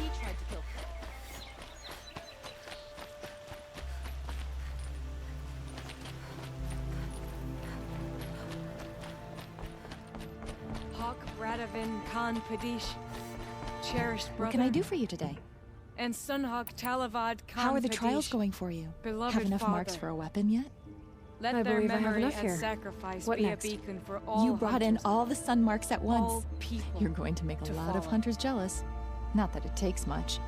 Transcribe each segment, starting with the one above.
tried to kill. Hawk Bradavin Khan Padish, cherished brother. What can I do for you today? And Sunhawk Talavad Khan How are the Padish, trials going for you? beloved Have enough father. marks for a weapon yet? Let I their believe I have memory enough and here. sacrifice What be next? a beacon for all You brought in hunters, all the sun marks at once. all people. You're going to make a to lot of follow. hunters jealous. Not that it takes much.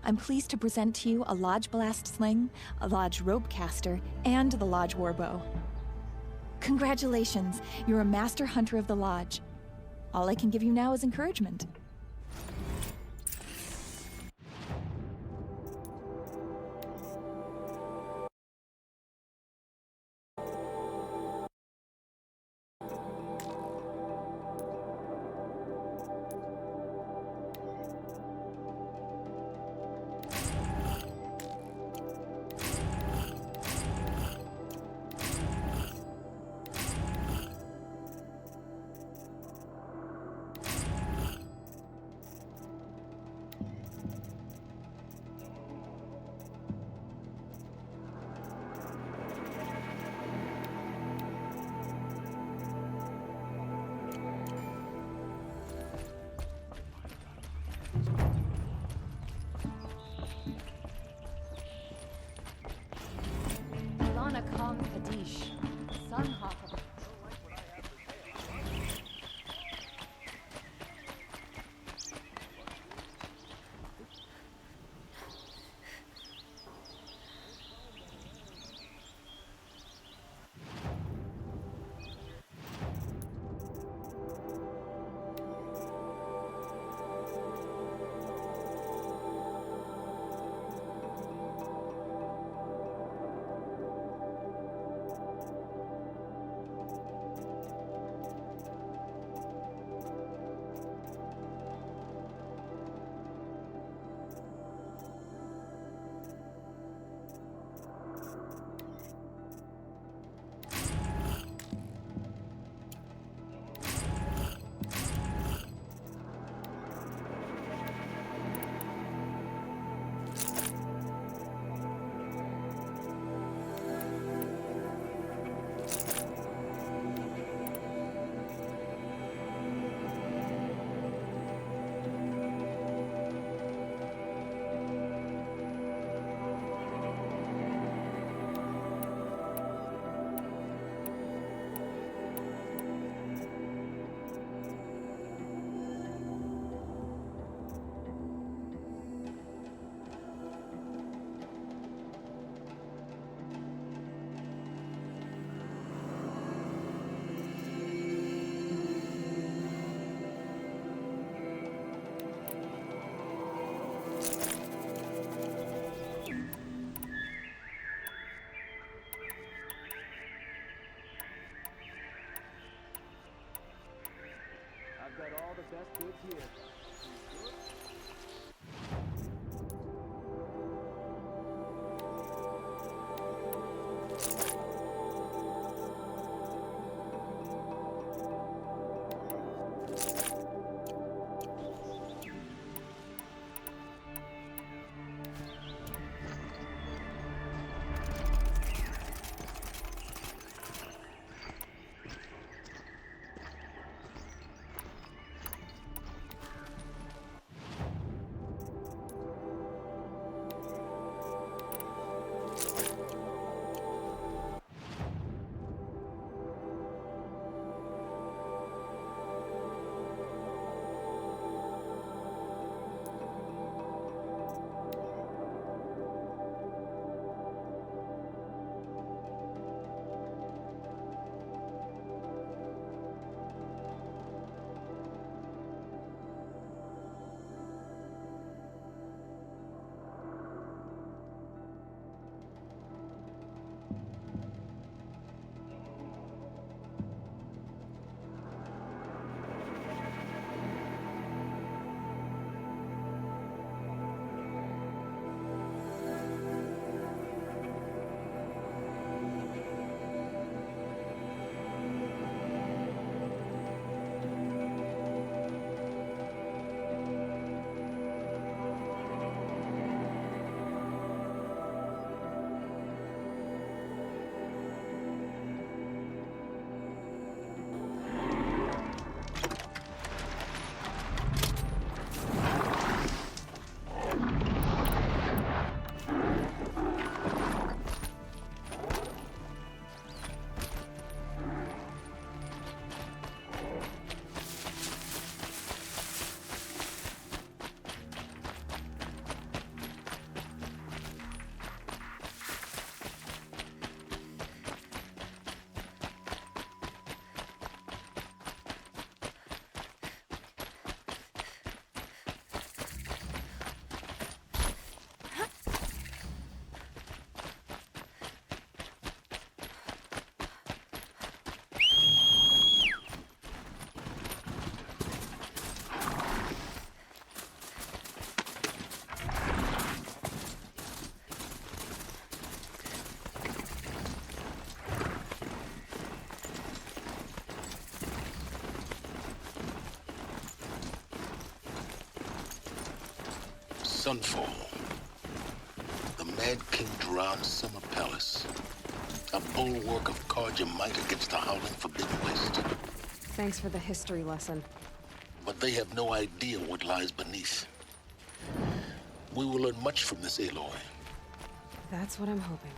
I'm pleased to present to you a Lodge Blast Sling, a Lodge Rope Caster, and the Lodge Warbow. Congratulations, you're a master hunter of the Lodge. All I can give you now is encouragement. Ilana Kong Padish, Sunhawk. I've got all the best goods here. Sunfall. The Mad King Duran's summer palace. A bulwark of Carja might against the howling forbidden waste. Thanks for the history lesson. But they have no idea what lies beneath. We will learn much from this Aloy. That's what I'm hoping.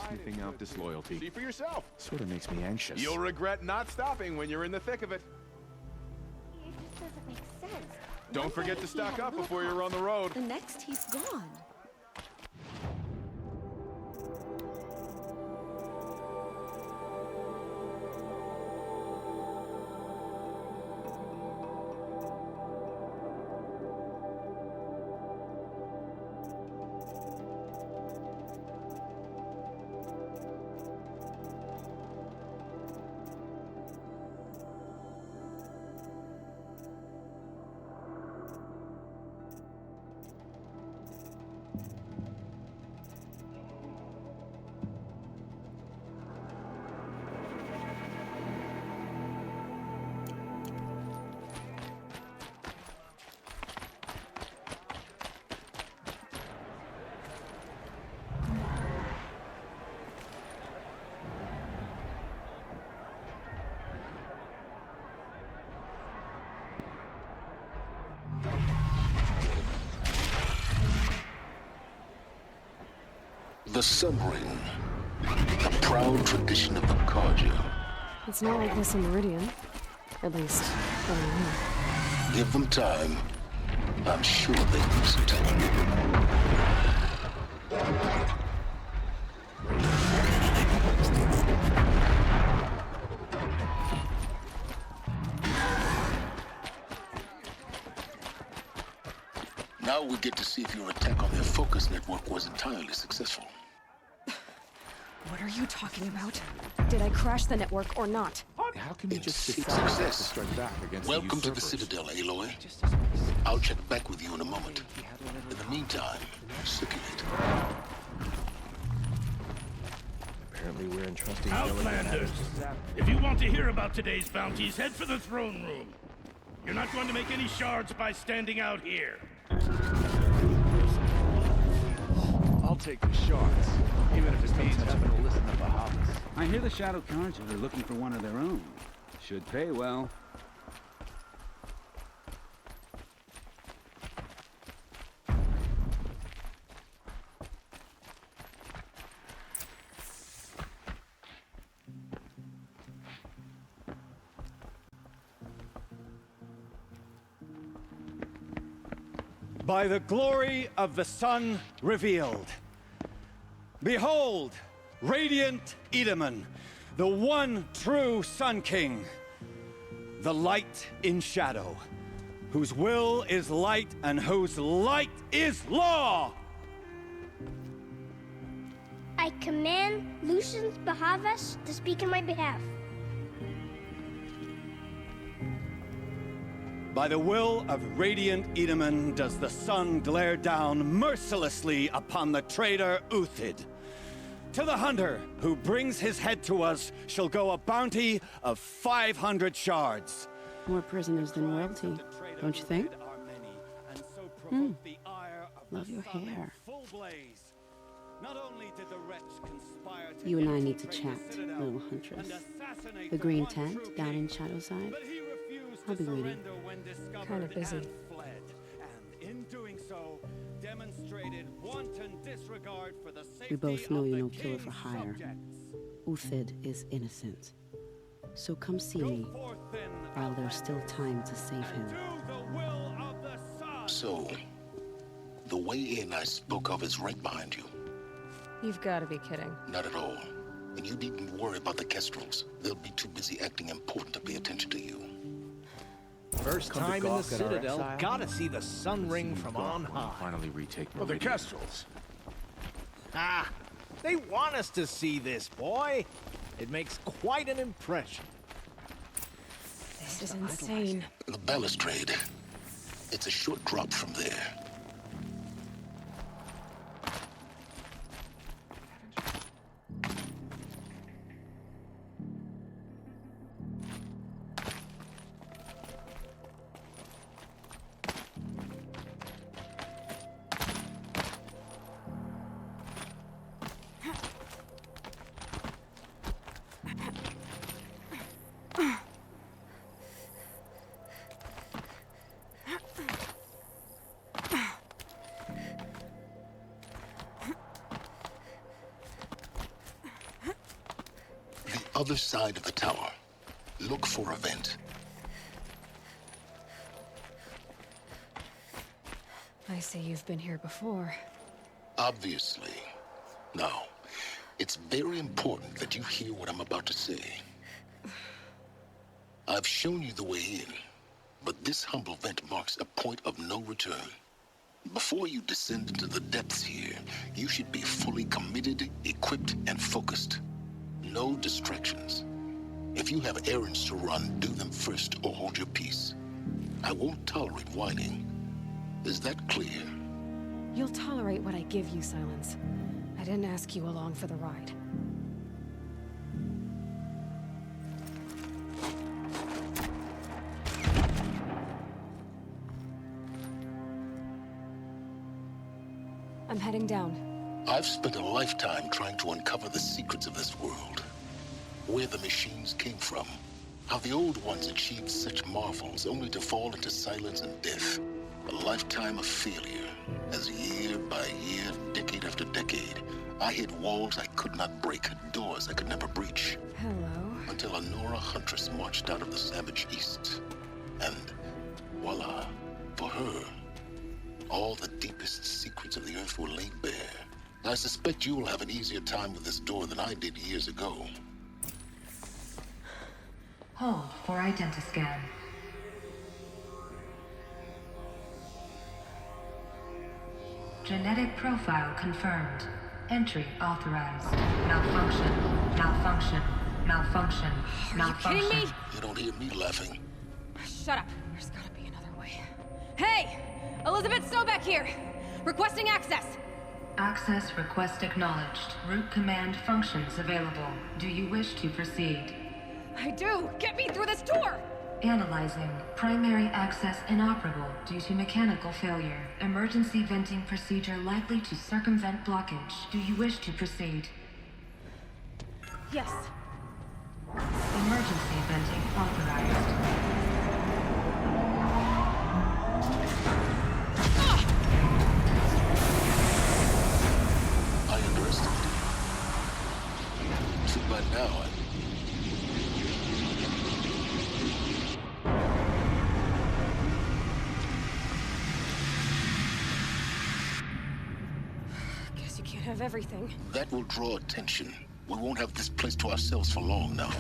Sniffing out disloyalty. See for yourself. Sort of makes me anxious. You'll regret not stopping when you're in the thick of it. It just doesn't make sense. Don't One forget day to he stock had a up little before you're pot. on the road. The next he's gone. The submarine. The proud tradition of the Carja. It's not like this in Meridian. At least, I don't know. Give them time. I'm sure they use it. Now we get to see if your attack on their focus network was entirely successful. What are you talking about? Did I crash the network or not? How can you It's just a decide success. to strike back against Welcome the to the usurpers? Citadel, Aloy. I'll check back with you in a moment. In the meantime, circulate. Apparently we're entrusting Outlanders! If you want to hear about today's bounties, head for the throne room. You're not going to make any shards by standing out here. I'll take the shards, even if it means having to listen to Bahamas. I hear the Shadow Carja are looking for one of their own. Should pay well. By the glory of the sun revealed. Behold, radiant Edaman, the one true Sun King, the light in shadow, whose will is light and whose light is law! I command Lucius Bahavas to speak in my behalf. By the will of radiant Edaman does the sun glare down mercilessly upon the traitor Uthid. To the hunter who brings his head to us shall go a bounty of 500 shards. More prisoners than royalty, don't you think? Love your hair. You and I need to chat, little huntress. The green tent down in Shadowside. I'll be waiting. Kinda busy. We both know you're no killer for hire. Uthid is innocent. So come see me while there's still time to save him. So, the way in I spoke of is right behind you. You've got to be kidding. Not at all. And you needn't worry about the Kestrels. They'll be too busy acting important to pay attention to you. First time in the Citadel, gotta see the sun ring from on high. Finally retake Well, the Meridian. Kestrels. Ah, they want us to see this, boy. It makes quite an impression. This is insane. The balustrade. It's a short drop from there. other side of the tower. Look for a vent. I see you've been here before. Obviously. Now, it's very important that you hear what I'm about to say. I've shown you the way in, but this humble vent marks a point of no return. Before you descend into the depths here, you should be fully committed, equipped, and focused. No distractions. If you have errands to run, do them first or hold your peace. I won't tolerate whining. Is that clear? You'll tolerate what I give you, Silence. I didn't ask you along for the ride. I'm heading down. I've spent a lifetime trying to uncover the secrets of this world. Where the machines came from. How the old ones achieved such marvels only to fall into silence and death. A lifetime of failure, as year by year, decade after decade, I hit walls I could not break, doors I could never breach. Hello. Until a Nora huntress marched out of the savage east. And voila, for her, all the deepest secrets of the earth were laid bare. I suspect you will have an easier time with this door than I did years ago. Hold for identiscan. Genetic profile confirmed. Entry authorized. Malfunction. Malfunction. Malfunction. Malfunction. Are you kidding me? You don't hear me laughing. Shut up. There's gotta be another way. Hey! Elizabeth Sobeck here! Requesting access! Access request acknowledged. Root command functions available. Do you wish to proceed? I do! Get me through this door! Analyzing. Primary access inoperable due to mechanical failure. Emergency venting procedure likely to circumvent blockage. Do you wish to proceed? Yes. Emergency venting authorized. I underestimated. So by now, Guess you can't have everything. that will draw attention. We won't have this place to ourselves for long now.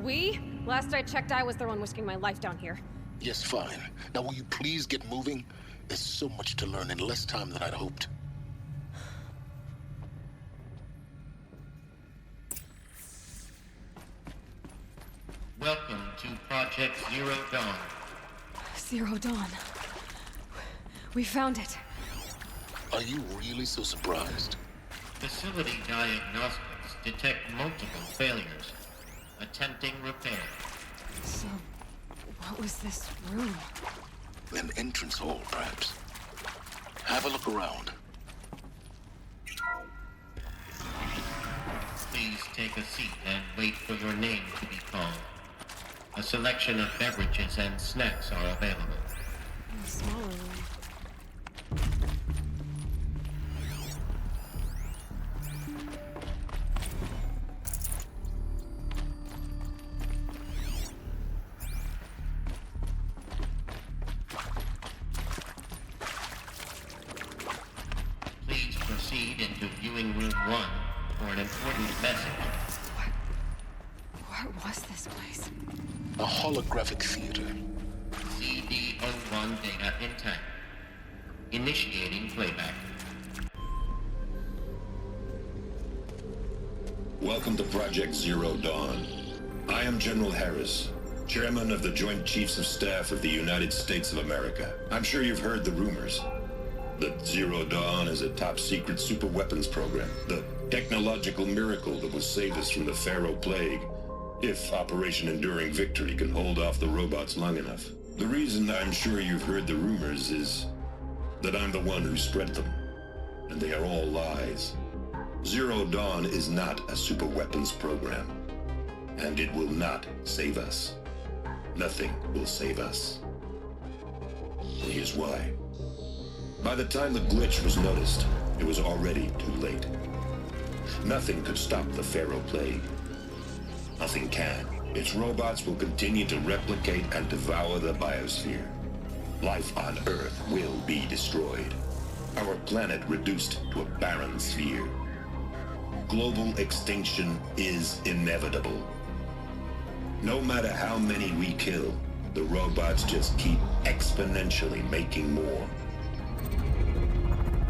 We? Last I checked, I was the one risking my life down here. Yes, fine. Now will you please get moving? There's so much to learn in less time than I'd hoped. Welcome to Project Zero Dawn. Zero Dawn. We found it. Are you really so surprised? Facility diagnostics detect multiple failures. Attempting repair. So, what was this room? An entrance hall, perhaps. Have a look around. Please take a seat and wait for your name to be called. A selection of beverages and snacks are available. A smaller room. Please proceed into viewing room 1 for an important message. What was this place? A holographic theater. CD01 data intact. Initiating playback. Welcome to Project Zero Dawn. I am General Harris, Chairman of the Joint Chiefs of Staff of the United States of America. I'm sure you've heard the rumors that Zero Dawn is a top-secret superweapons program, the technological miracle that will save us from the Pharaoh Plague, if Operation Enduring Victory can hold off the robots long enough. The reason I'm sure you've heard the rumors is that I'm the one who spread them, and they are all lies. Zero Dawn is not a superweapons program, and it will not save us. Nothing will save us. And here's why. By the time the glitch was noticed, it was already too late. Nothing could stop the Pharaoh Plague. Nothing can. Its robots will continue to replicate and devour the biosphere. Life on Earth will be destroyed. Our planet reduced to a barren sphere. Global extinction is inevitable. No matter how many we kill, the robots just keep exponentially making more.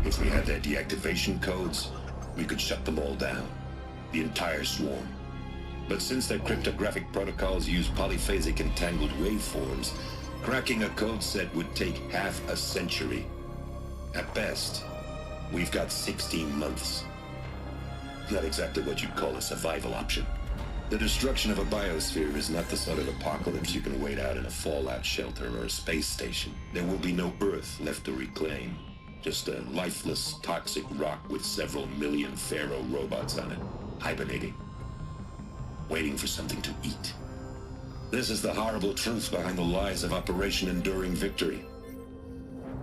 If we had their deactivation codes, we could shut them all down. The entire swarm. But since their cryptographic protocols use polyphasic entangled waveforms, cracking a code set would take half a century. At best, we've got 16 months. Not exactly what you'd call a survival option. The destruction of a biosphere is not the sort of apocalypse you can wait out in a fallout shelter or a space station. There will be no Earth left to reclaim. Just a lifeless, toxic rock with several million Pharaoh robots on it, hibernating, waiting for something to eat. This is the horrible truth behind the lies of Operation Enduring Victory.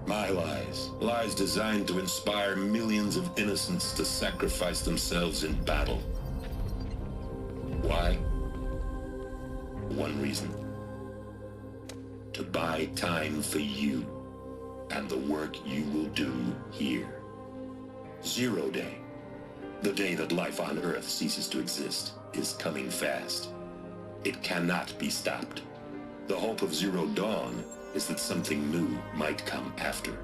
My lies. Lies designed to inspire millions of innocents to sacrifice themselves in battle. Why? One reason. To buy time for you and the work you will do here. Zero Day, the day that life on Earth ceases to exist, is coming fast. It cannot be stopped. The hope of Zero Dawn is that something new might come after.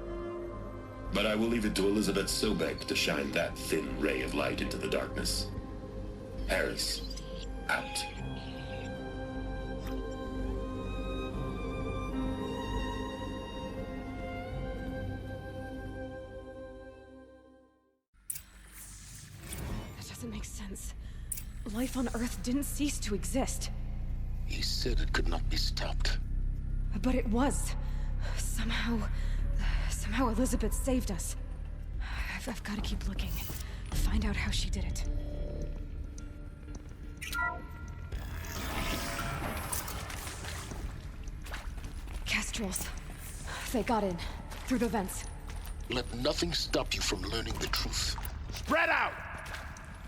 But I will leave it to Elizabeth Sobek to shine that thin ray of light into the darkness. Harris, out. That doesn't make sense. Life on Earth didn't cease to exist. He said it could not be stopped. But it was. Somehow Elizabeth saved us. I've got to keep looking. Find out how she did it. Kestrels. They got in. Through the vents. Let nothing stop you from learning the truth. Spread out!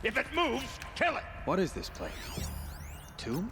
If it moves, kill it! What is this place? Tomb?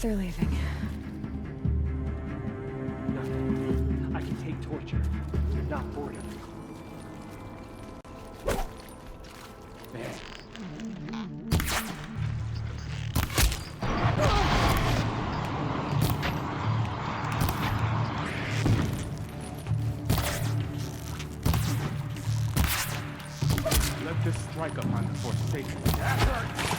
They're leaving. Nothing. I can take torture. Not boredom. Man. Let this strike upon the Forsaken. That hurts!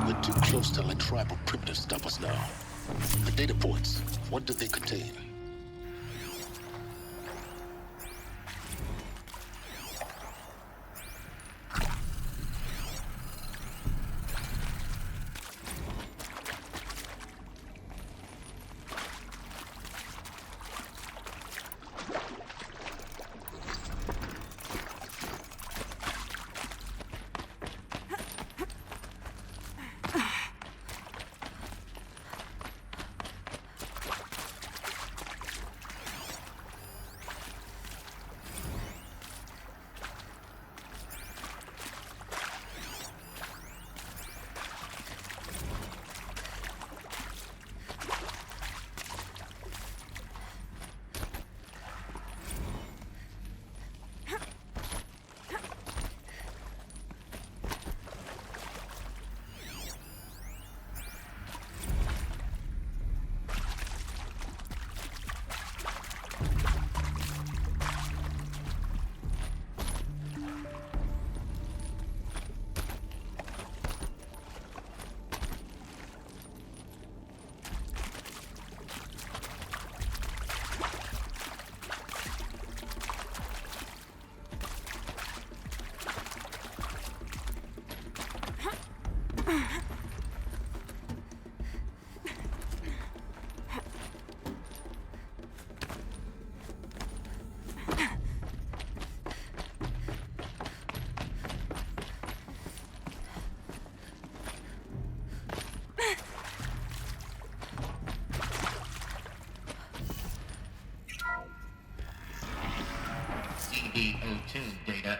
We're too close to let tribal primitives stop us now. The data points, what do they contain?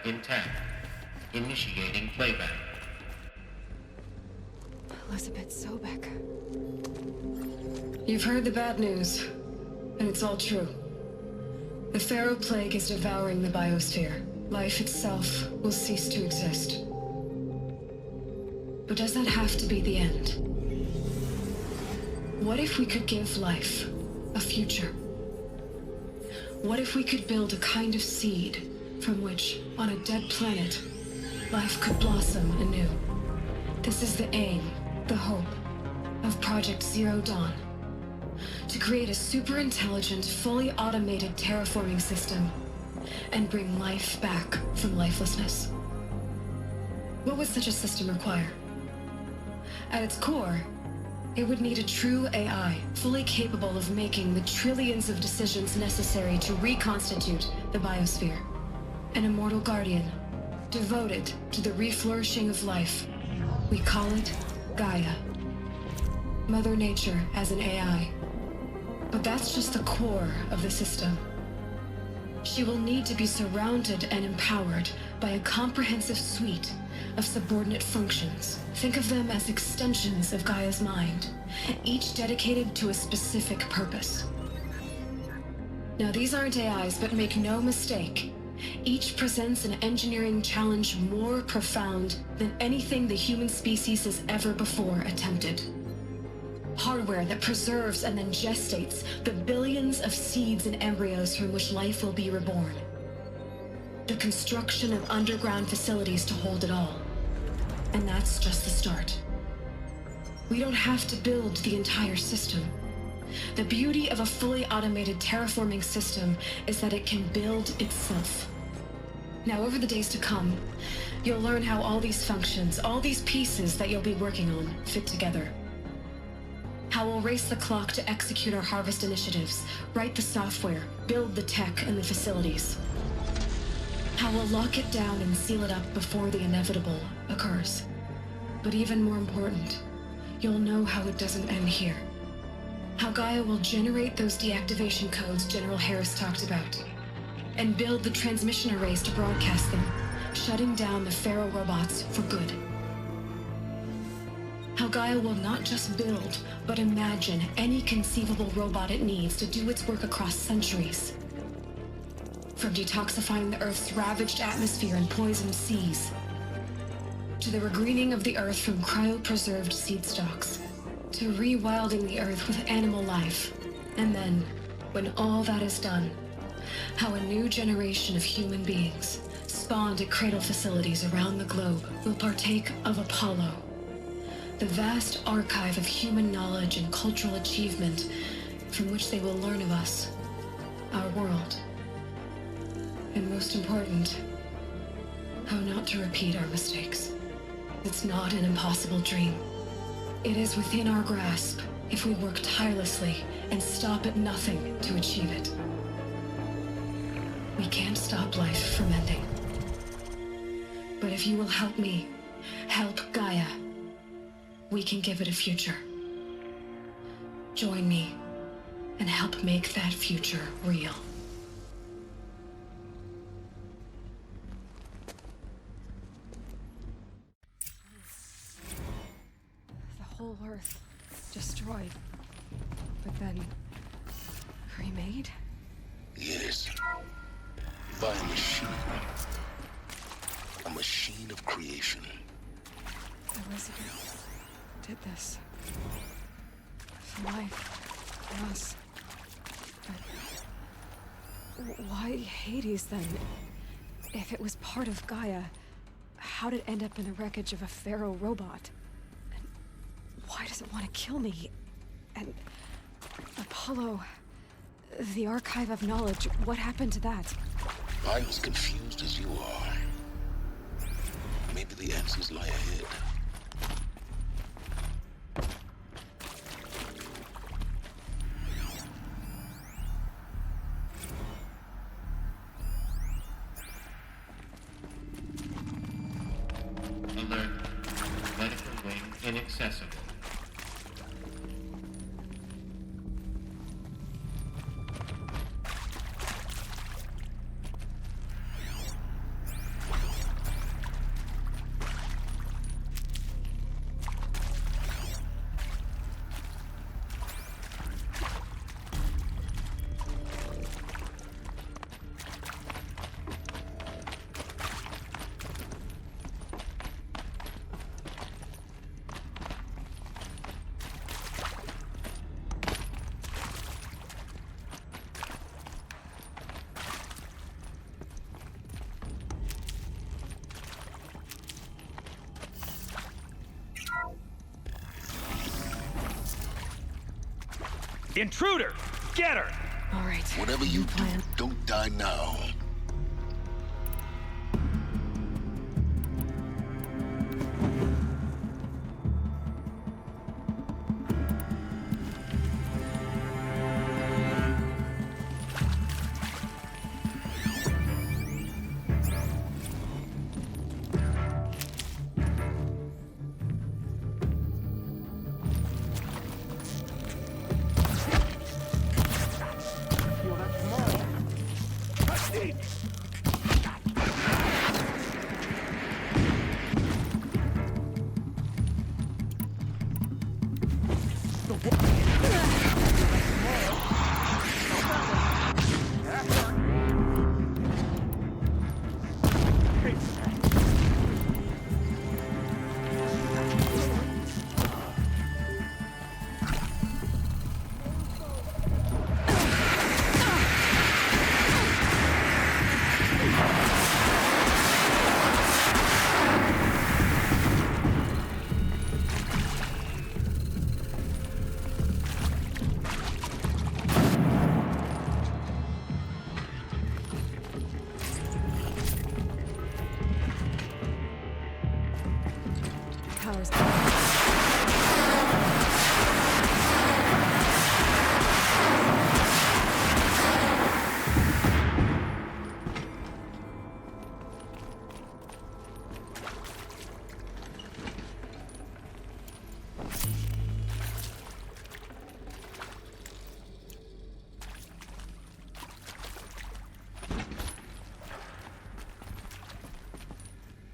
intact. Initiating playback. Elizabeth Sobek. You've heard the bad news, and it's all true. The Pharaoh Plague is devouring the biosphere. Life itself will cease to exist. But does that have to be the end? What if we could give life a future? What if we could build a kind of seed from which, on a dead planet, life could blossom anew? This is the aim, the hope, of Project Zero Dawn. To create a super-intelligent, fully automated terraforming system and bring life back from lifelessness. What would such a system require? At its core, it would need a true AI, fully capable of making the trillions of decisions necessary to reconstitute the biosphere. An immortal guardian, devoted to the reflourishing of life. We call it Gaia. Mother Nature as an AI. But that's just the core of the system. She will need to be surrounded and empowered by a comprehensive suite of subordinate functions. Think of them as extensions of Gaia's mind, each dedicated to a specific purpose. Now, these aren't AIs, but make no mistake, each presents an engineering challenge more profound than anything the human species has ever before attempted. Hardware that preserves and then gestates the billions of seeds and embryos from which life will be reborn. The construction of underground facilities to hold it all. And that's just the start. We don't have to build the entire system. The beauty of a fully automated terraforming system is that it can build itself. Now, over the days to come, you'll learn how all these functions, all these pieces that you'll be working on, fit together. How we'll race the clock to execute our harvest initiatives, write the software, build the tech and the facilities. How we'll lock it down and seal it up before the inevitable occurs. But even more important, you'll know how it doesn't end here. How Gaia will generate those deactivation codes General Harris talked about, and build the transmission arrays to broadcast them, shutting down the Pharaoh robots for good. How Gaia will not just build, but imagine any conceivable robot it needs to do its work across centuries. From detoxifying the Earth's ravaged atmosphere and poisoned seas, to the regreening of the Earth from cryopreserved seed stalks, to rewilding the Earth with animal life. And then, when all that is done, how a new generation of human beings, spawned at cradle facilities around the globe, will partake of Apollo, the vast archive of human knowledge and cultural achievement from which they will learn of us, our world. And most important, how not to repeat our mistakes. It's not an impossible dream. It is within our grasp if we work tirelessly and stop at nothing to achieve it. We can't stop life from ending. But if you will help me, help Gaia, we can give it a future. Join me and help make that future real. The whole Earth destroyed, but then remade? Yes. By a machine. A machine of creation. Elizabeth did this. For life, for us. But why Hades then? If it was part of Gaia, how did it end up in the wreckage of a Pharaoh robot? And why does it want to kill me? And Apollo, the archive of knowledge, what happened to that? I'm as confused as you are. Maybe the answers lie ahead. Alert. Medical wing inaccessible. Intruder! Get her! All right. Whatever you do, don't die now. Power's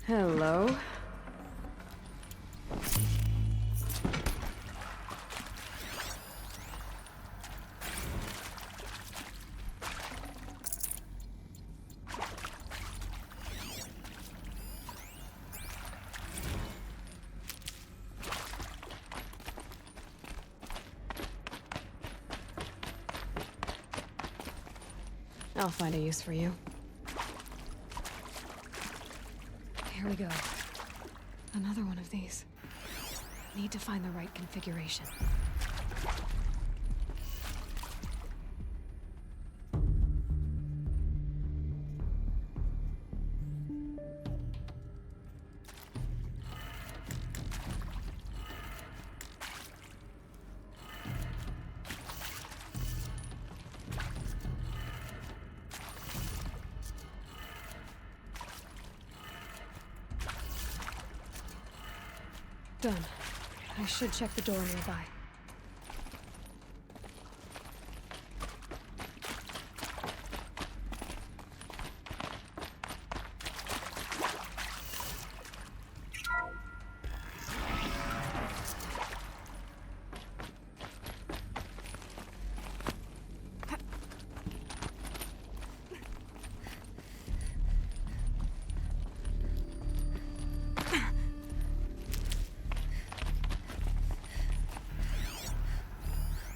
Hello. I'll find a use for you. Here we go. Another one of these. Need to find the right configuration. Done. I should check the door nearby.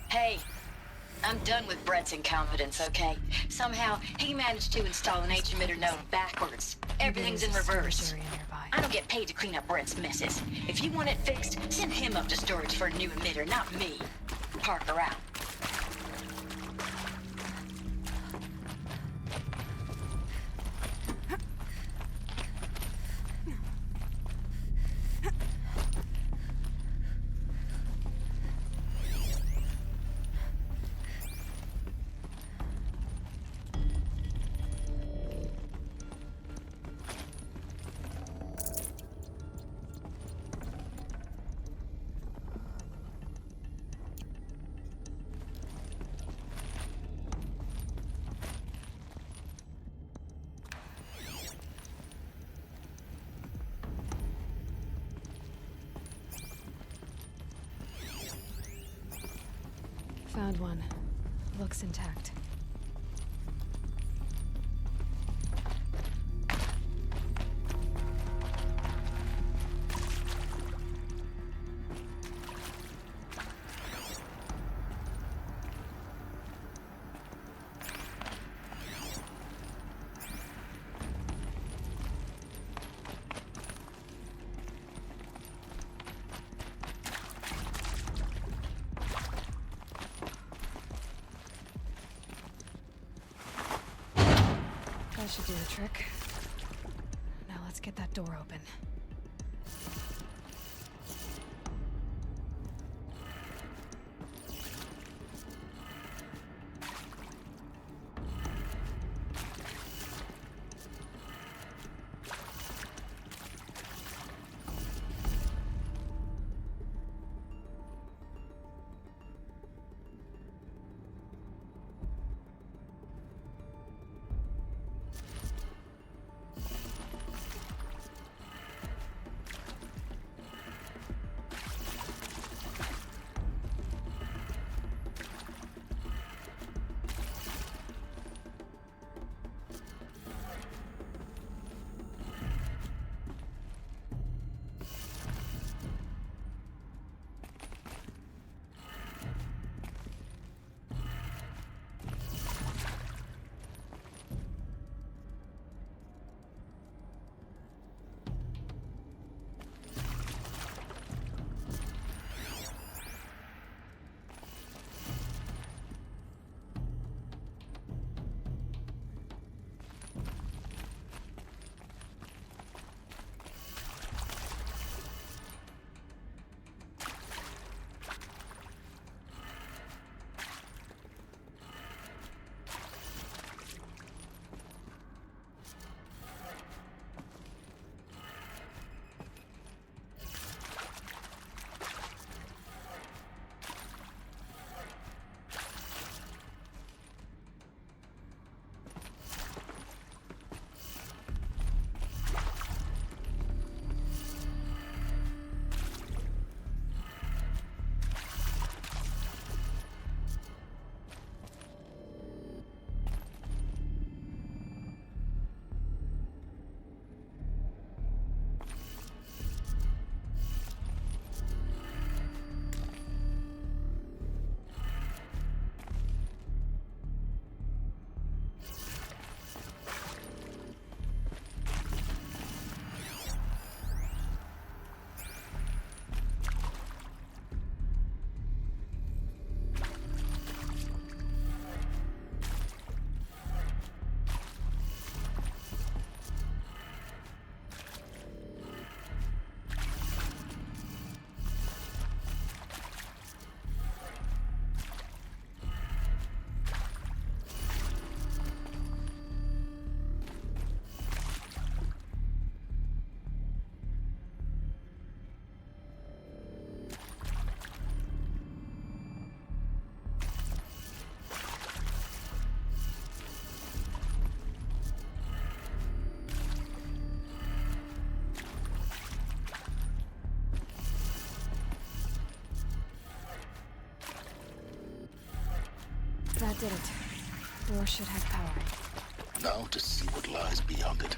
Hey, I'm done with Brett's incompetence, okay? Somehow, he managed to install an H-emitter node backwards. Everything's in reverse. I don't get paid to clean up Brett's messes. If you want it fixed, send him up to storage for a new emitter, not me. Parker out. Found one. Looks intact. That should do the trick. Now let's get that door open. That did it. Door should have power. Now to see what lies beyond it.